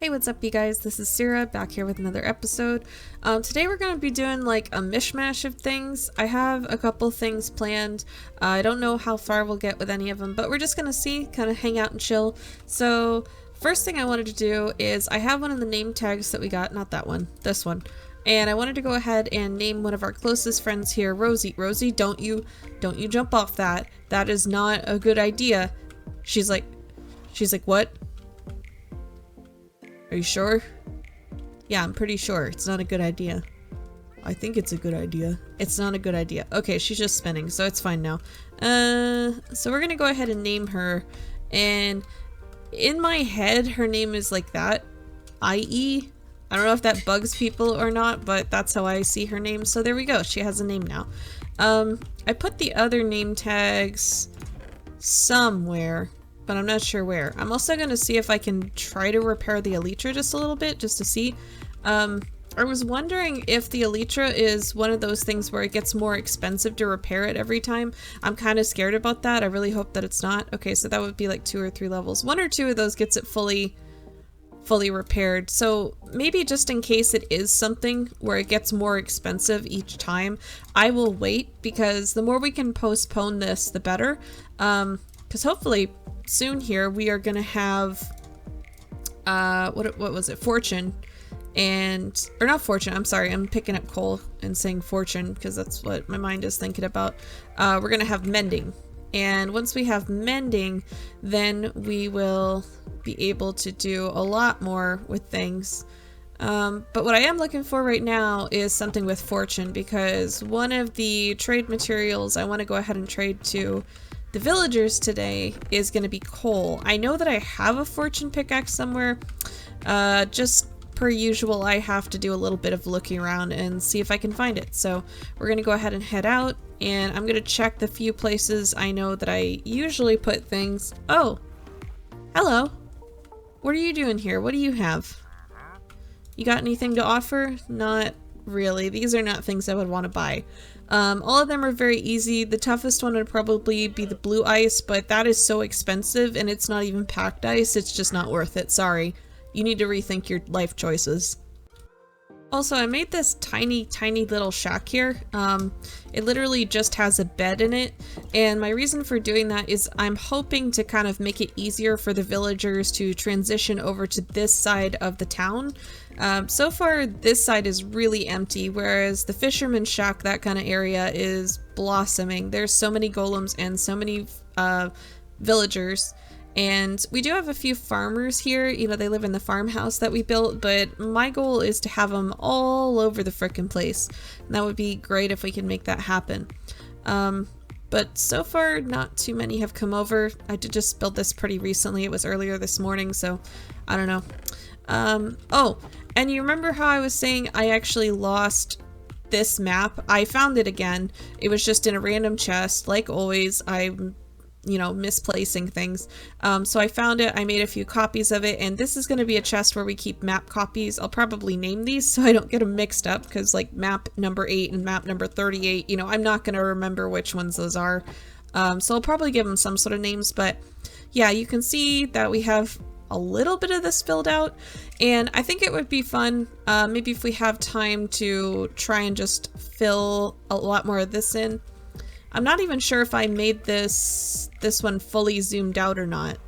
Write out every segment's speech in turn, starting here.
Hey, what's up you guys? This is Sarah back here with another episode. Today we're going to be doing like a mishmash of things. I have a couple things planned. I don't know how far we'll get with any of them, but we're just going to see, kind of hang out and chill. So first thing I wanted to do is I have one of the name tags that we got, not that one, this one. And I wanted to go ahead and name one of our closest friends here, Rosie. Rosie, don't you jump off that. That is not a good idea. She's like, what? Are you sure? Yeah, I'm pretty sure. It's not a good idea. I think it's a good idea. It's not a good idea. Okay, she's just spinning, so it's fine now. So we're gonna go ahead and name her. And in my head, her name is like that. I.E. I don't know if that bugs people or not, but that's how I see her name. So there we go. She has a name now. I put the other name tags somewhere, but I'm not sure where. I'm also going to see if I can try to repair the Elytra just a little bit, just to see. I was wondering if the Elytra is one of those things where it gets more expensive to repair it every time. I'm kind of scared about that. I really hope that it's not. Okay, so that would be like 2 or 3 levels. 1 or 2 of those gets it fully repaired. So maybe just in case it is something where it gets more expensive each time, I will wait, because the more we can postpone this, the better. Because hopefully soon here we are gonna have what was it, fortune, or not fortune, I'm sorry, I'm picking up coal and saying fortune because that's what my mind is thinking about. We're gonna have mending, and once we have mending, then we will be able to do a lot more with things. But what I am looking for right now is something with fortune, because one of the trade materials I want to go ahead and trade to the villagers today is going to be coal. I know that I have a fortune pickaxe somewhere. Just per usual, I have to do a little bit of looking around and see if I can find it. So we're going to go ahead and head out, and I'm going to check the few places I know that I usually put things. Oh, hello. What are you doing here? What do you have? You got anything to offer? Not really. These are not things I would want to buy. All of them are very easy. The toughest one would probably be the blue ice, but that is so expensive, and it's not even packed ice. It's just not worth it. Sorry. You need to rethink your life choices. Also, I made this tiny little shack here. It literally just has a bed in it, and my reason for doing that is I'm hoping to kind of make it easier for the villagers to transition over to this side of the town. So far, this side is really empty, whereas the fisherman's shack, that kind of area, is blossoming. There's so many golems and so many villagers. And we do have a few farmers here, you know, they live in the farmhouse that we built, but my goal is to have them all over the frickin' place. And that would be great if we could make that happen. But so far, not too many have come over. I did just build this pretty recently. It was earlier this morning, so I don't know. Oh, and you remember how I was saying I actually lost this map? I found it again. It was just in a random chest. Like always, I'm misplacing things. So I found it, I made a few copies of it, and this is going to be a chest where we keep map copies. I'll probably name these so I don't get them mixed up, because like map number 8 and map number 38, you know, I'm not going to remember which ones those are. So I'll probably give them some sort of names, but yeah, you can see that we have a little bit of this filled out, and I think it would be fun, maybe if we have time, to try and just fill a lot more of this in. I'm not even sure if I made this one fully zoomed out or not.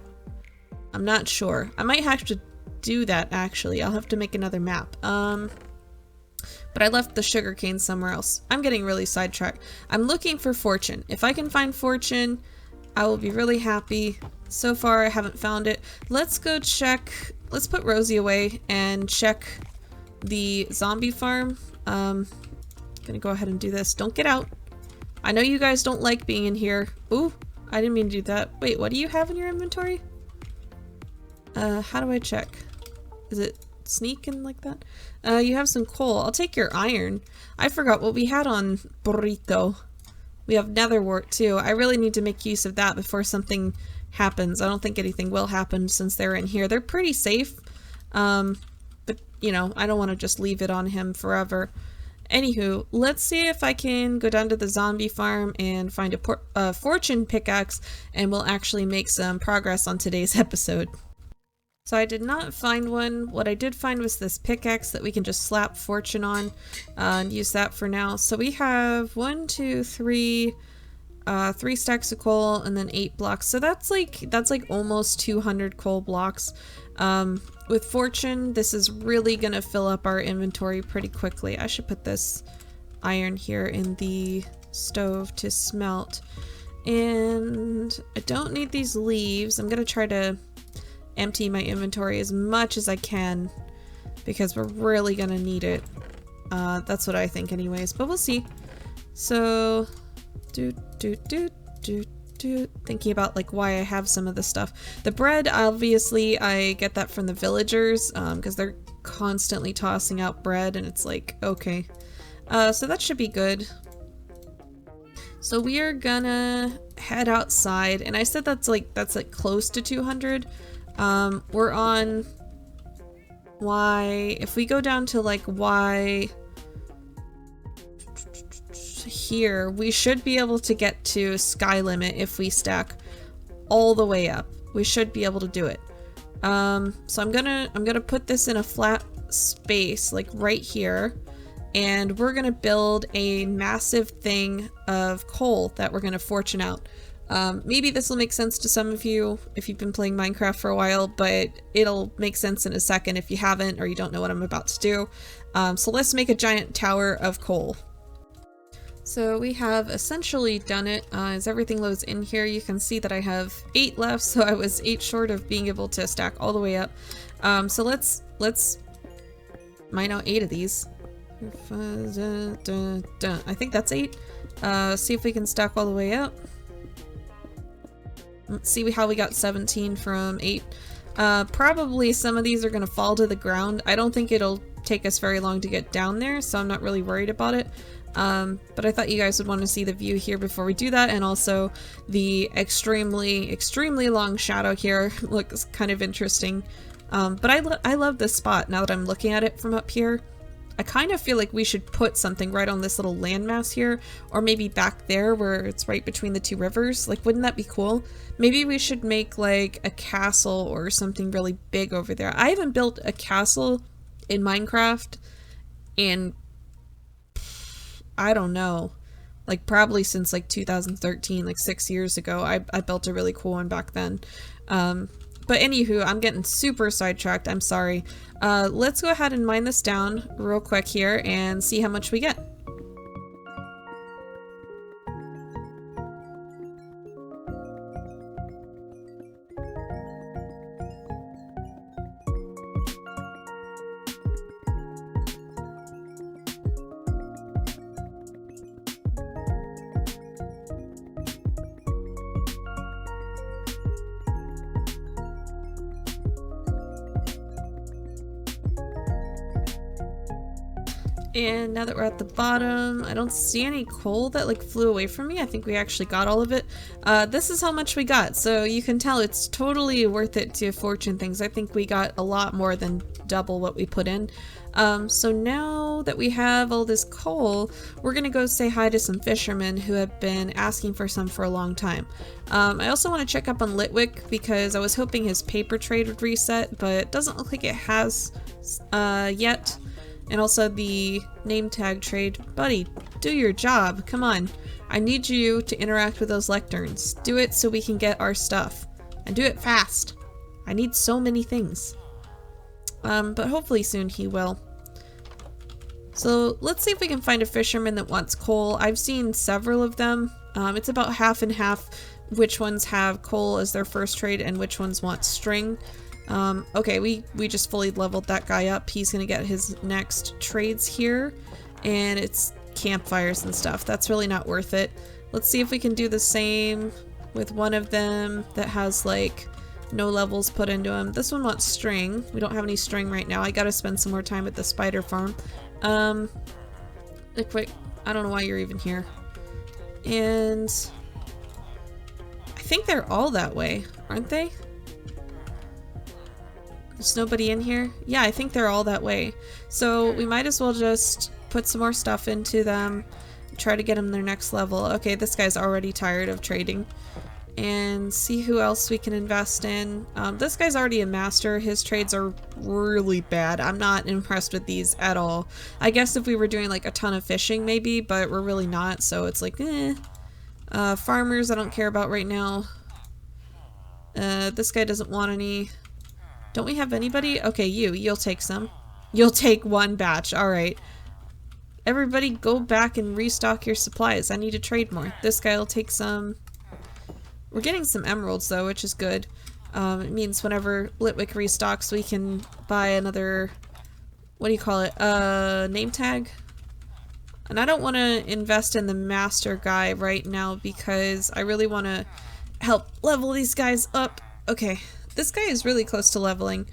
I'm not sure. I might have to do that, actually. I'll have to make another map. But I left the sugarcane somewhere else. I'm getting really sidetracked. I'm looking for fortune. If I can find fortune, I will be really happy. So far, I haven't found it. Let's go check. Let's put Rosie away and check the zombie farm. Gonna go ahead and do this. Don't get out. I know you guys don't like being in here. Ooh, I didn't mean to do that. Wait, what do you have in your inventory? How do I check? Is it sneak and like that? You have some coal. I'll take your iron. I forgot what we had on Burrito. We have nether wart too. I really need to make use of that before something happens. I don't think anything will happen since they're in here. They're pretty safe. But, you know, I don't want to just leave it on him forever. Anywho, let's see if I can go down to the zombie farm and find a fortune pickaxe, and we'll actually make some progress on today's episode. So I did not find one. What I did find was this pickaxe that we can just slap fortune on and use that for now. So we have 1, 2, 3, 3 stacks of coal and then 8 blocks. So that's like almost 200 coal blocks. With fortune, this is really gonna fill up our inventory pretty quickly. I should put this iron here in the stove to smelt. And I don't need these leaves. I'm gonna try to empty my inventory as much as I can because we're really gonna need that's what I think anyways, but we'll see. So thinking about like why I have some of the stuff. The bread, obviously I get that from the villagers because they're constantly tossing out bread and it's like, okay. So that should be good. So we are gonna head outside, and I said that's like close to 200. We're on Y. If we go down to like Y here, we should be able to get to sky limit if we stack all the way up. We should be able to do it. So I'm gonna put this in a flat space like right here. And we're gonna build a massive thing of coal that we're gonna fortune out. Maybe this will make sense to some of you if you've been playing Minecraft for a while, but it'll make sense in a second if you haven't or you don't know what I'm about to do. So let's make a giant tower of coal. So we have essentially done it. As everything loads in here, you can see that I have 8 left, so I was 8 short of being able to stack all the way up. So let's mine out 8 of these. I think that's 8. See if we can stack all the way up. Let's see how we got 17 from 8. Probably some of these are going to fall to the ground. I don't think it'll take us very long to get down there, so I'm not really worried about it. But I thought you guys would want to see the view here before we do that, and also the extremely long shadow here looks kind of interesting. But I love this spot now that I'm looking at it from up here. I kind of feel like we should put something right on this little landmass here, or maybe back there where it's right between the 2 rivers. Like, wouldn't that be cool? Maybe we should make like a castle or something really big over there. I haven't built a castle in Minecraft in, I don't know, like probably since like 2013, like 6 years ago. I built a really cool one back then. But anywho, I'm getting super sidetracked. I'm sorry. Let's go ahead and mine this down real quick here and see how much we get. And now that we're at the bottom, I don't see any coal that like flew away from me. I think we actually got all of it. This is how much we got, so you can tell it's totally worth it to fortune things. I think we got a lot more than double what we put in. So now that we have all this coal, we're gonna go say hi to some fishermen who have been asking for some for a long time. I also want to check up on Litwick because I was hoping his paper trade would reset, but it doesn't look like it has yet. And also the name tag trade. Buddy, do your job. Come on. I need you to interact with those lecterns. Do it so we can get our stuff. And do it fast. I need so many things. But hopefully soon he will. So let's see if we can find a fisherman that wants coal. I've seen several of them. It's about half and half which ones have coal as their first trade and which ones want string. Okay, we just fully leveled that guy up. He's gonna get his next trades here, and it's campfires and stuff. That's really not worth it. Let's see if we can do the same with one of them that has like no levels put into him. This one wants string. We don't have any string right now. I gotta spend some more time at the spider farm. Quick, I don't know why you're even here. And I think they're all that way, aren't they? There's nobody in here? Yeah, I think they're all that way. So we might as well just put some more stuff into them, try to get them their next level. Okay, this guy's already tired of trading. and see who else we can invest in. This guy's already a master. His trades are really bad. I'm not impressed with these at all. I guess if we were doing like a ton of fishing maybe, but we're really not, so it's like eh. Farmers I don't care about right now. This guy doesn't want any. Don't we have anybody? Okay, you'll take some. You'll take one batch. Alright. Everybody go back and restock your supplies. I need to trade more. This guy will take some. We're getting some emeralds though, which is good. It means whenever Litwick restocks, we can buy another, what do you call it, name tag? And I don't want to invest in the master guy right now because I really want to help level these guys up. Okay, this guy is really close to leveling.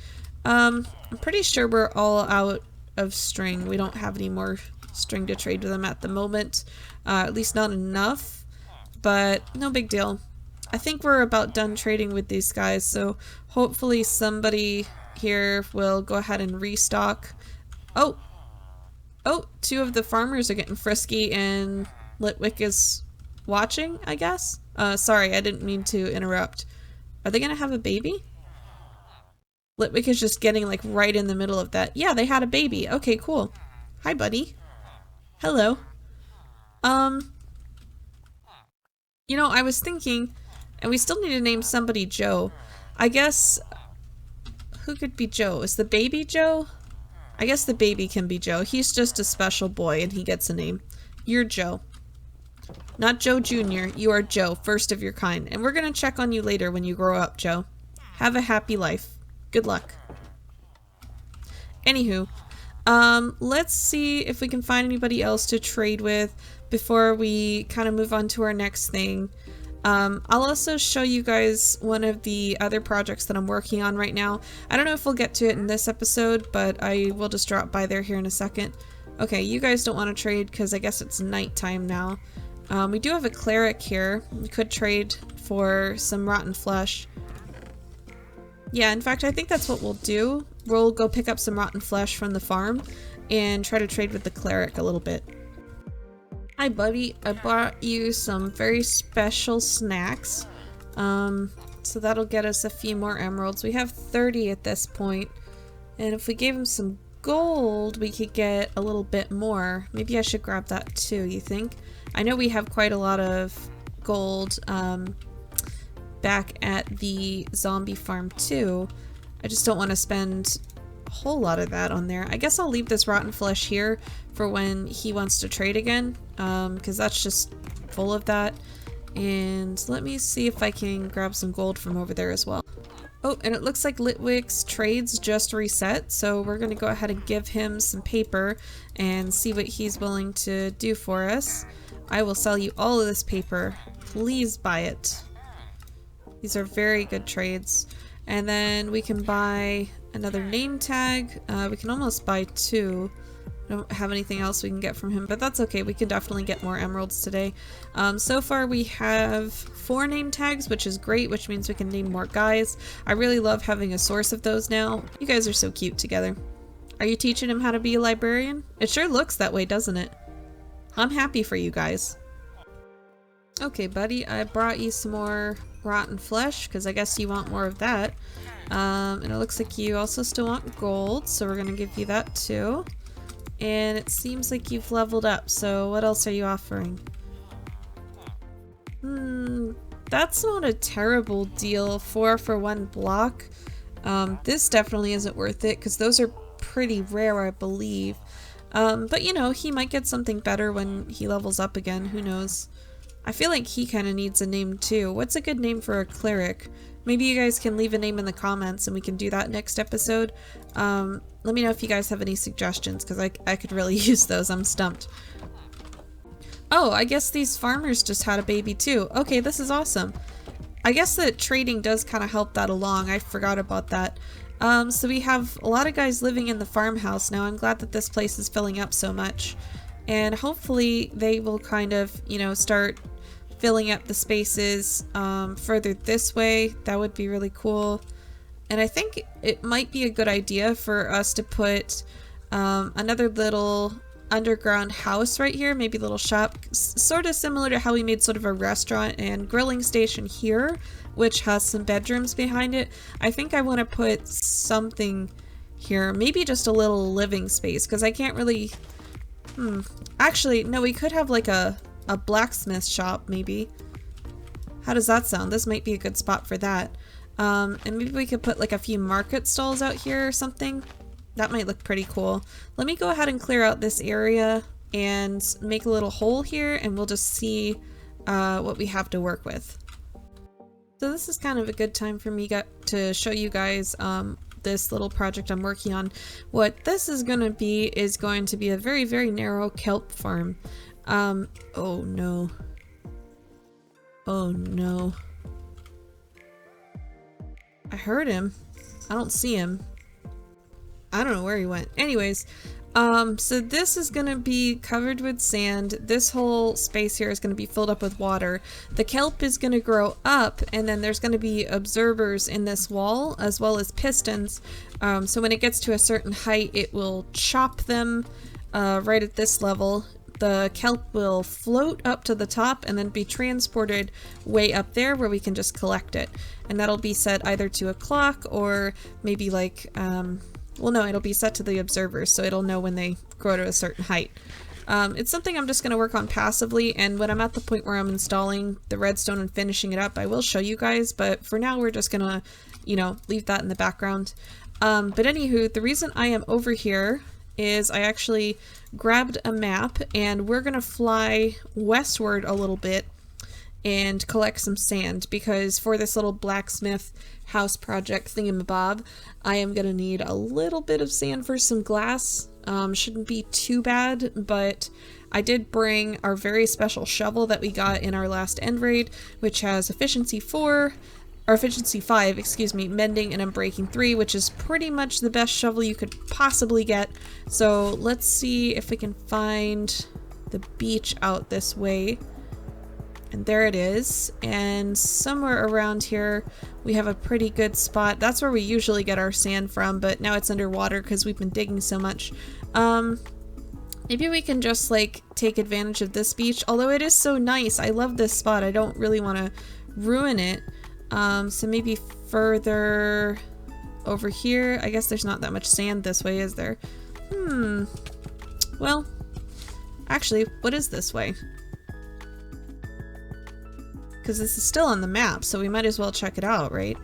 I'm pretty sure we're all out of string. We don't have any more string to trade with them at the moment. At least not enough, but no big deal. I think we're about done trading with these guys, so hopefully somebody here will go ahead and restock. Oh, two of the farmers are getting frisky and Litwick is watching, I guess? Sorry, I didn't mean to interrupt. Are they gonna have a baby? Litwick is just getting like right in the middle of that. Yeah, they had a baby. Okay, cool. Hi, buddy. Hello. You know, I was thinking, and we still need to name somebody Joe. I guess, who could be Joe? Is the baby Joe? I guess the baby can be Joe. He's just a special boy and he gets a name. You're Joe. Not Joe Jr. You are Joe, first of your kind. And we're gonna check on you later when you grow up, Joe. Have a happy life. Good luck. Anywho, let's see if we can find anybody else to trade with before we kind of move on to our next thing. I'll also show you guys one of the other projects that I'm working on right now. I don't know if we'll get to it in this episode, but I will just drop by there here in a second. Okay, you guys don't want to trade because I guess it's nighttime now. We do have a cleric here. We could trade for some rotten flesh. Yeah, in fact, I think that's what we'll do. We'll go pick up some rotten flesh from the farm and try to trade with the cleric a little bit. Hi buddy, I bought you some very special snacks. So that'll get us a few more emeralds. We have 30 at this point, and if we gave him some gold, we could get a little bit more. Maybe I should grab that too, you think? I know we have quite a lot of gold back at the zombie farm too. I just don't want to spend a whole lot of that on there. I guess I'll leave this rotten flesh here for when he wants to trade again, because that's just full of that. And let me see if I can grab some gold from over there as well. Oh, and it looks like Litwick's trades just reset, so we're going to go ahead and give him some paper and see what he's willing to do for us. I will sell you all of this paper. Please buy it. These are very good trades. And then we can buy another name tag. We can almost buy two. I don't have anything else we can get from him, but that's okay. We can definitely get more emeralds today. So far we have 4 name tags, which is great, which means we can name more guys. I really love having a source of those now. You guys are so cute together. Are you teaching him how to be a librarian? It sure looks that way, doesn't it? I'm happy for you guys. Okay, buddy, I brought you some more rotten flesh, because I guess you want more of that. And it looks like you also still want gold, so we're going to give you that too. And it seems like you've leveled up, so what else are you offering? That's not a terrible deal. 4 for 1 block. This definitely isn't worth it, because those are pretty rare, I believe. But you know, he might get something better when he levels up again, who knows. I feel like he kind of needs a name too. What's a good name for a cleric? Maybe you guys can leave a name in the comments and we can do that next episode. Let me know if you guys have any suggestions, because I could really use those. I'm stumped. Oh, I guess these farmers just had a baby too. Okay, this is awesome. I guess that trading does kind of help that along. I forgot about that. So we have a lot of guys living in the farmhouse now. I'm glad that this place is filling up so much. And hopefully they will kind of, you know, start filling up the spaces further this way. That would be really cool. And I think it might be a good idea for us to put another little underground house right here, maybe a little shop, sort of similar to how we made sort of a restaurant and grilling station here, which has some bedrooms behind it. I think I want to put something here, maybe just a little living space, because I can't really, actually, no, we could have like a blacksmith shop, maybe. How does that sound? This might be a good spot for that. And maybe we could put like a few market stalls out here or something. That might look pretty cool. Let me go ahead and clear out this area and make a little hole here, and we'll just see what we have to work with. So this is kind of a good time for me to show you guys this little project I'm working on. What this is going to be is going to be a very, very narrow kelp farm. Oh no. Oh no. I heard him. I don't see him. I don't know where he went. Anyways, so this is gonna be covered with sand. This whole space here is gonna be filled up with water. The kelp is gonna grow up, and then there's gonna be observers in this wall, as well as pistons. So when it gets to a certain height, it will chop them right at this level. The kelp will float up to the top and then be transported way up there where we can just collect it. And that'll be set either to a clock or maybe like, well, no, it'll be set to the observers, so it'll know when they grow to a certain height. It's something I'm just going to work on passively, and when I'm at the point where I'm installing the redstone and finishing it up, I will show you guys, but for now we're just going to, you know, leave that in the background. But anywho, the reason I am over here is I actually grabbed a map, and we're going to fly westward a little bit and collect some sand, because for this little blacksmith house project thingamabob, I am gonna need a little bit of sand for some glass. Shouldn't be too bad, but I did bring our very special shovel that we got in our last end raid, which has efficiency 4, or efficiency 5, excuse me, mending and unbreaking 3, which is pretty much the best shovel you could possibly get. So let's see if we can find the beach out this way. And there it is, and somewhere around here we have a pretty good spot. That's where we usually get our sand from, but now it's underwater because we've been digging so much. Maybe we can just like take advantage of this beach, although it is so nice. I love this spot. I don't really want to ruin it. So maybe further over here. I guess there's not that much sand this way, is there? Well, actually, what is this way? Because this is still on the map, so we might as well check it out, right?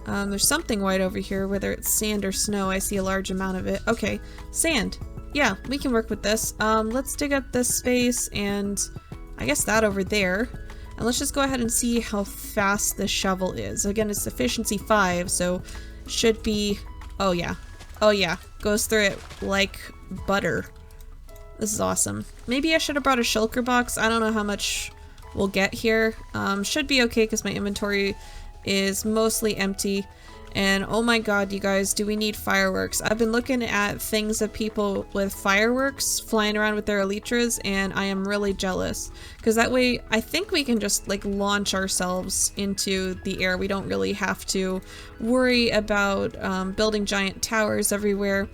There's something white over here, whether it's sand or snow. I see a large amount of it. Okay, sand. Yeah, we can work with this. Let's dig up this space, and I guess that over there. And let's just go ahead and see how fast this shovel is. Again, it's efficiency 5, so should be... Oh yeah. Oh yeah. Goes through it like butter. This is awesome. Maybe I should have brought a shulker box. I don't know how much we'll get here. Should be okay because my inventory is mostly empty. And oh my god, you guys, do we need fireworks? I've been looking at things of people with fireworks flying around with their elytras, and I am really jealous. Because that way, I think we can just like launch ourselves into the air. We don't really have to worry about building giant towers everywhere.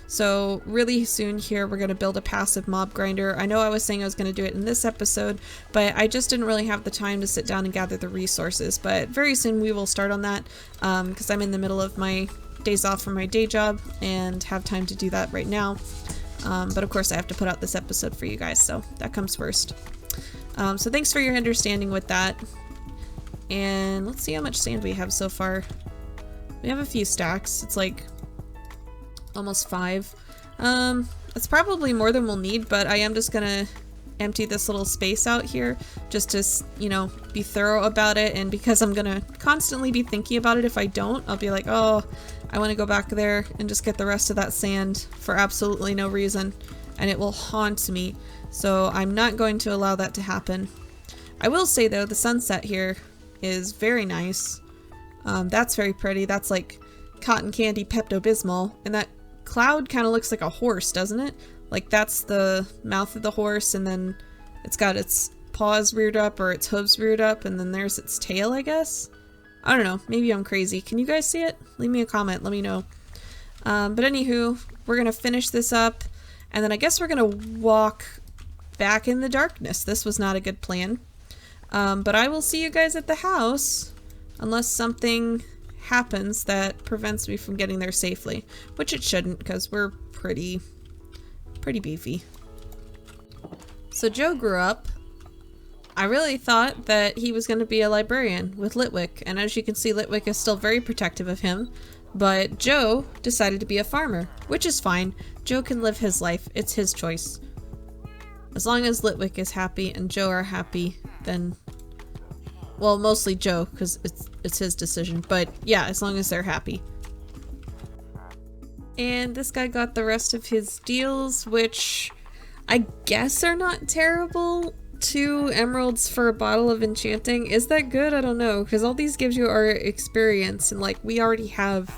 So really soon here we're going to build a passive mob grinder. I know I was saying I was going to do it in this episode, but I just didn't really have the time to sit down and gather the resources. But very soon we will start on that because I'm in the middle of my days off from my day job and have time to do that right now. But of course I have to put out this episode for you guys, so that comes first. So thanks for your understanding with that. And let's see how much sand we have so far. We have a few stacks. It's like almost 5. It's probably more than we'll need, but I am just gonna empty this little space out here just to, you know, be thorough about it. And because I'm gonna constantly be thinking about it, if I don't, I'll be like, oh, I want to go back there and just get the rest of that sand for absolutely no reason, and it will haunt me. So I'm not going to allow that to happen. I will say though, the sunset here is very nice. That's very pretty. That's like cotton candy Pepto-Bismol, and that cloud kind of looks like a horse, doesn't it? Like that's the mouth of the horse, and then it's got its paws reared up or its hooves reared up, and then there's its tail, I guess. I don't know, maybe I'm crazy. Can you guys see it? Leave me a comment, let me know. But anywho, we're gonna finish this up, And then I guess we're gonna walk back in the darkness. This was not a good plan. But I will see you guys at the house, unless something happens that prevents me from getting there safely, which it shouldn't, because we're pretty beefy. So Joe grew up. I really thought that he was going to be a librarian with Litwick, and as you can see, Litwick is still very protective of him, but Joe decided to be a farmer, which is fine. Joe can live his life. It's his choice. As long as Litwick is happy and Joe are happy, then, well, mostly Joe, because it's his decision, but yeah, as long as they're happy. And this guy got the rest of his deals, which I guess are not terrible. 2 emeralds for a bottle of enchanting. Is that good? I don't know, because all these gives you are experience, and like we already have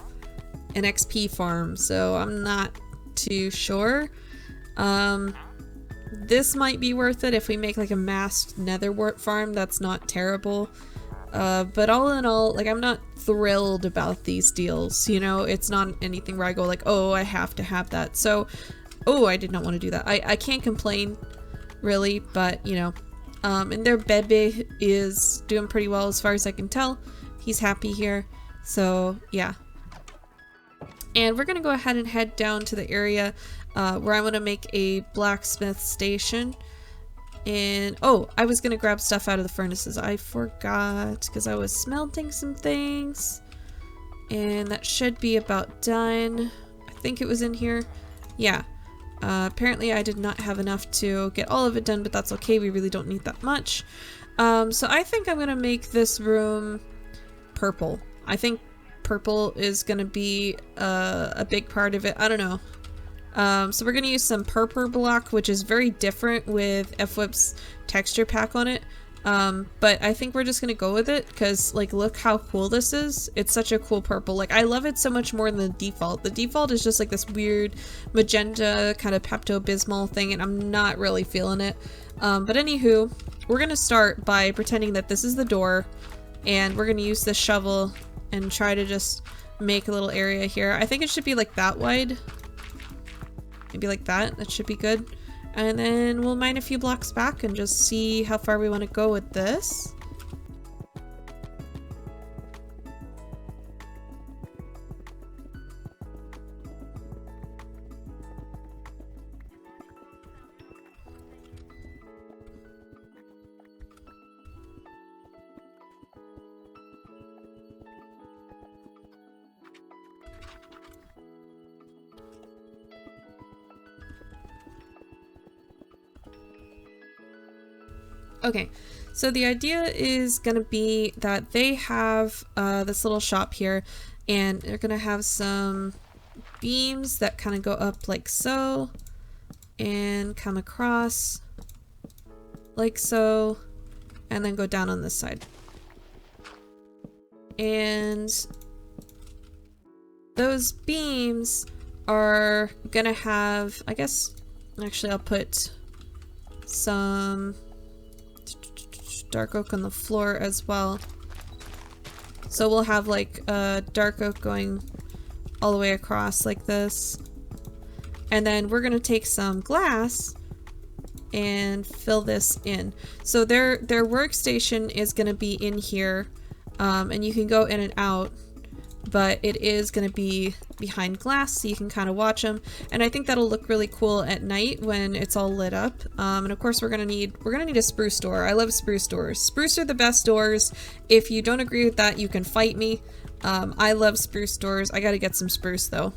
an XP farm, so I'm not too sure. This might be worth it if we make like a masked netherwort farm. That's not terrible. But all in all, like I'm not thrilled about these deals, you know? It's not anything where I go like, oh, I have to have that. So, oh, I did not want to do that. I can't complain, really, but, you know. And their Bebe is doing pretty well as far as I can tell. He's happy here. So, yeah. And we're gonna go ahead and head down to the area where I want to make a blacksmith station. And oh, I was gonna grab stuff out of the furnaces. I forgot because I was smelting some things. And that should be about done. I think it was in here. Yeah. Apparently I did not have enough to get all of it done, but that's okay. We really don't need that much. So I think I'm gonna make this room purple. I think purple is gonna be a big part of it. I don't know. So we're gonna use some purple block, which is very different with FWhip's texture pack on it. But I think we're just gonna go with it because, like, look how cool this is. It's such a cool purple. Like, I love it so much more than the default. The default is just like this weird magenta kind of Pepto-Bismol thing, and I'm not really feeling it. But anywho, we're gonna start by pretending that this is the door, and we're gonna use this shovel and try to just make a little area here. I think it should be like that wide. Maybe like that. That should be good. And then we'll mine a few blocks back and just see how far we want to go with this. Okay, so the idea is gonna be that they have this little shop here, and they're gonna have some beams that kind of go up like so, and come across like so, and then go down on this side. And those beams are gonna have, I guess, actually I'll put some dark oak on the floor as well. So we'll have like dark oak going all the way across like this. And then we're gonna take some glass and fill this in. So their workstation is gonna be in here, and you can go in and out, but it is gonna be behind glass so you can kind of watch them, and I think that'll look really cool at night when it's all lit up. And of course we're gonna need a spruce door. I love spruce doors. Spruce are the best doors. If you don't agree with that, you can fight me. I love spruce doors. I gotta get some spruce though.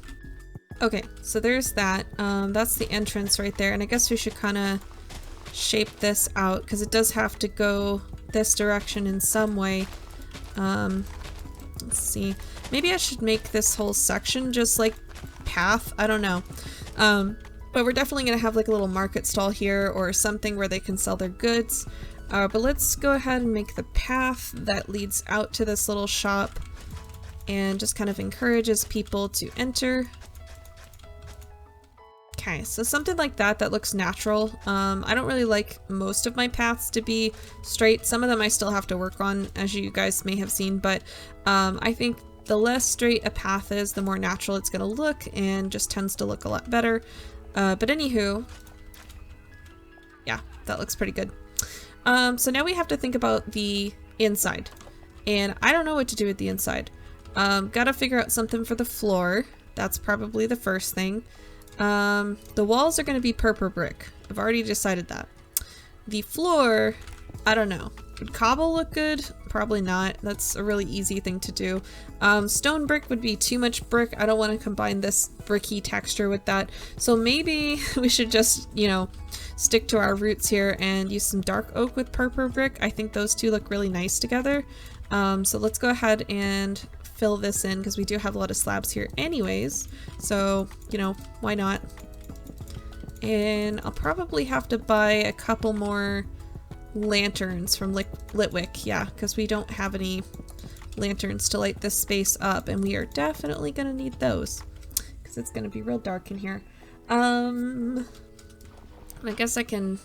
Okay, so there's that. That's the entrance right there, and I guess we should kind of shape this out because it does have to go this direction in some way. Let's see. Maybe I should make this whole section just like path. I don't know. But we're definitely gonna have like a little market stall here or something where they can sell their goods. But let's go ahead and make the path that leads out to this little shop and just kind of encourages people to enter. Okay, so something like that that looks natural. I don't really like most of my paths to be straight. Some of them I still have to work on, as you guys may have seen, but I think the less straight a path is, the more natural it's going to look and just tends to look a lot better. But anywho, yeah, that looks pretty good. So now we have to think about the inside. And I don't know what to do with the inside. Gotta figure out something for the floor. That's probably the first thing. The walls are going to be purple brick. I've already decided that. The floor, I don't know. Would cobble look good? Probably not. That's a really easy thing to do. Stone brick would be too much brick. I don't want to combine this bricky texture with that. So maybe we should just, you know, stick to our roots here and use some dark oak with purple brick. I think those two look really nice together. So let's go ahead and fill this in because we do have a lot of slabs here anyways. So, you know, why not? And I'll probably have to buy a couple more lanterns from Litwick, yeah, because we don't have any lanterns to light this space up, and we are definitely gonna need those because it's gonna be real dark in here. I guess I can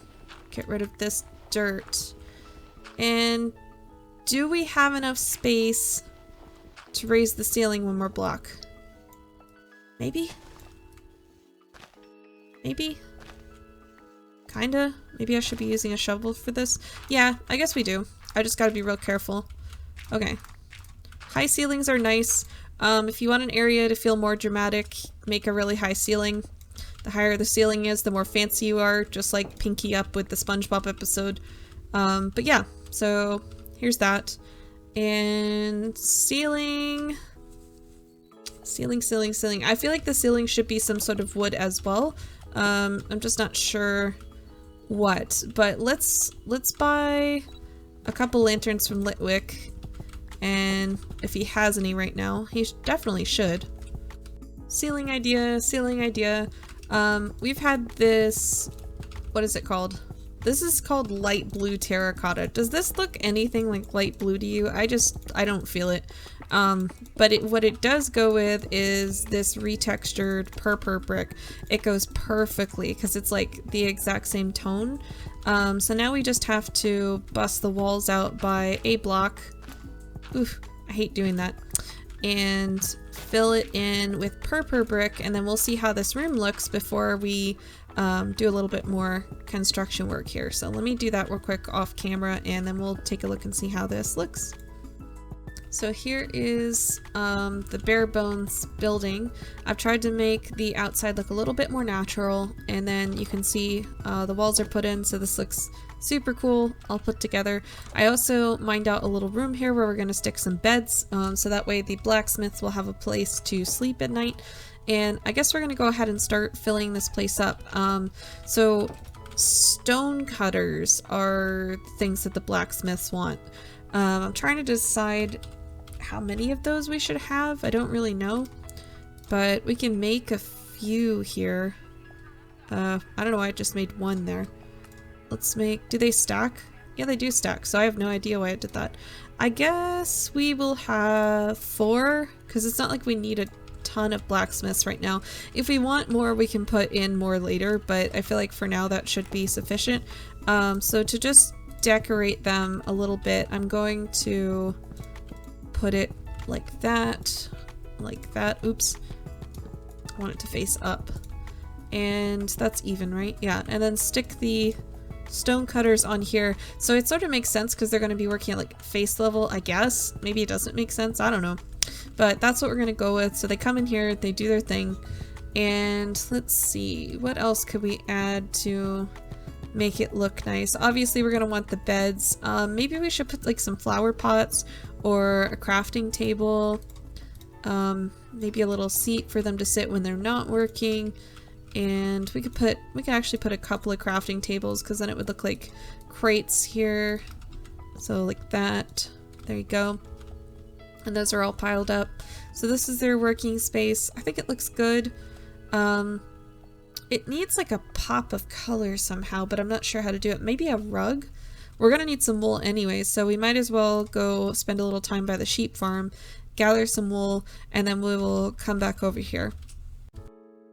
get rid of this dirt. And do we have enough space to raise the ceiling one more block? Maybe? Maybe? Kinda? Maybe I should be using a shovel for this? Yeah, I guess we do. I just gotta be real careful. Okay. High ceilings are nice. If you want an area to feel more dramatic, make a really high ceiling. The higher the ceiling is, the more fancy you are, just like Pinky Up with the SpongeBob episode. But yeah, so here's that. And ceiling. Ceiling. I feel like the ceiling should be some sort of wood as well. I'm just not sure what, but let's buy a couple lanterns from Litwick, and if he has any right now, he definitely should. Ceiling idea. We've had this, what is it called? This is called light blue terracotta. Does this look anything like light blue to you? I don't feel it. But what it does go with is this retextured purple brick. It goes perfectly because it's like the exact same tone. So now we just have to bust the walls out by a block. Oof, I hate doing that. And fill it in with purple brick, and then we'll see how this room looks before we do a little bit more construction work here. So let me do that real quick off camera, and then we'll take a look and see how this looks. So here is the bare bones building. I've tried to make the outside look a little bit more natural, and then you can see the walls are put in, so this looks super cool, all put together. I also mined out a little room here where we're going to stick some beds, so that way the blacksmiths will have a place to sleep at night. And I guess we're going to go ahead and start filling this place up. So stone cutters are things that the blacksmiths want. I'm trying to decide how many of those we should have. I don't really know, but we can make a few here. I don't know why I just made one there. Let's make, do they stack? Yeah, they do stack, so I have no idea why I did that. I guess we will have 4, because it's not like we need a ton of blacksmiths right now. If we want more, we can put in more later, but I feel like for now that should be sufficient. So to just decorate them a little bit, I'm going to put it like that, oops, I want it to face up, and that's even, right? Yeah, and then stick the stone cutters on here, so it sort of makes sense because they're going to be working at like face level, I guess. Maybe it doesn't make sense, I don't know, but that's what we're going to go with. So they come in here, they do their thing, and let's see, what else could we add to make it look nice? Obviously we're going to want the beds. Maybe we should put like some flower pots or a crafting table, maybe a little seat for them to sit when they're not working. And we could actually put a couple of crafting tables, because then it would look like crates here. So like that, there you go. And those are all piled up. So this is their working space. I think it looks good. It needs like a pop of color somehow, but I'm not sure how to do it. Maybe a rug? We're gonna need some wool anyway, so we might as well go spend a little time by the sheep farm, gather some wool, and then we will come back over here.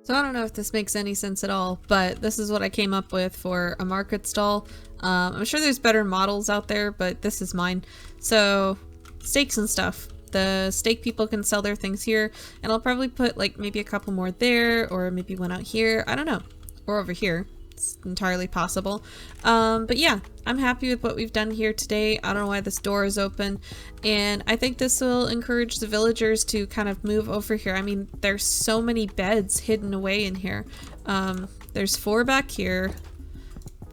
So I don't know if this makes any sense at all, but this is what I came up with for a market stall. I'm sure there's better models out there, but this is mine. So steaks and stuff. The steak people can sell their things here, and I'll probably put like maybe a couple more there, or maybe one out here. I don't know. or over here. It's entirely possible. But yeah, I'm happy with what we've done here today. I don't know why this door is open, and I think this will encourage the villagers to kind of move over here. I mean, there's so many beds hidden away in here. There's 4 back here.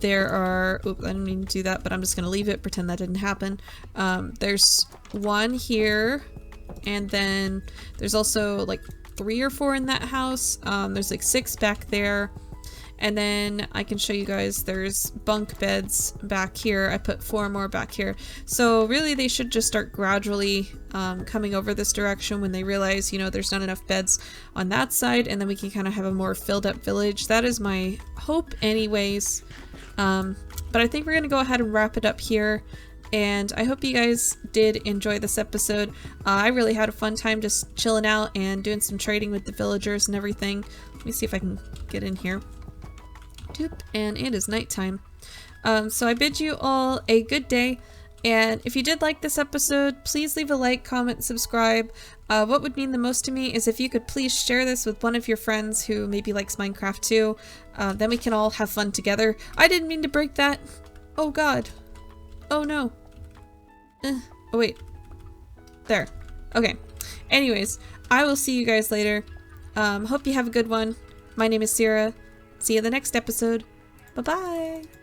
There are, oops, I didn't mean to do that, but I'm just gonna leave it, pretend that didn't happen. There's 1 here, and then there's also like 3 or 4 in that house. There's like 6 back there. And then I can show you guys there's bunk beds back here. I put 4 more back here. So really they should just start gradually coming over this direction when they realize, you know, there's not enough beds on that side, and then we can kind of have a more filled up village. That is my hope anyways. But I think we're gonna go ahead and wrap it up here. And I hope you guys did enjoy this episode. I really had a fun time just chilling out and doing some trading with the villagers and everything. Let me see if I can get in here. And it is nighttime. So I bid you all a good day, and if you did like this episode, please leave a like, comment, subscribe. What would mean the most to me is if you could please share this with one of your friends who maybe likes Minecraft too. Then we can all have fun together. I didn't mean to break that. Oh god. Oh no. Oh wait. There. Okay. Anyways, I will see you guys later. Hope you have a good one. My name is Sierra. See you in the next episode. Bye-bye!